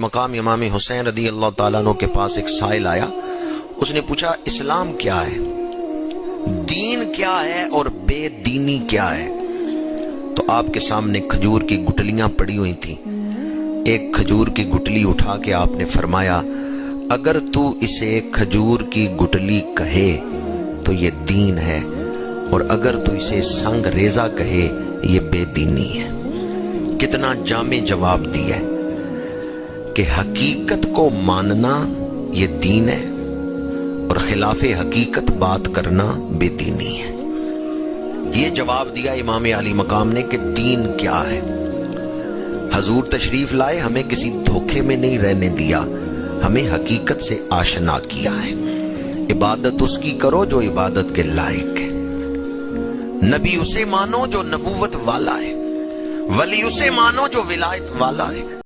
مقام امام حسین رضی اللہ تعالیٰ عنہ کے پاس ایک سائل آیا. اس نے پوچھا اسلام کیا ہے، دین کیا ہے اور بے دینی کیا ہے؟ تو آپ کے سامنے کھجور کی گٹلیاں پڑی ہوئی تھیں. ایک کھجور کی گٹلی اٹھا کے آپ نے فرمایا اگر تو اسے کھجور کی گٹلی کہے تو یہ دین ہے، اور اگر تو اسے سنگ ریزہ کہے یہ بے دینی ہے. کتنا جامع جواب دیا ہے کہ حقیقت کو ماننا یہ دین ہے اور خلاف حقیقت بات کرنا بے دینی ہے. یہ جواب دیا امام علی مقام نے کہ دین کیا ہے. حضور تشریف لائے، ہمیں کسی دھوکے میں نہیں رہنے دیا، ہمیں حقیقت سے آشنا کیا ہے. عبادت اس کی کرو جو عبادت کے لائق ہے، نبی اسے مانو جو نبوت والا ہے، ولی اسے مانو جو ولایت والا ہے.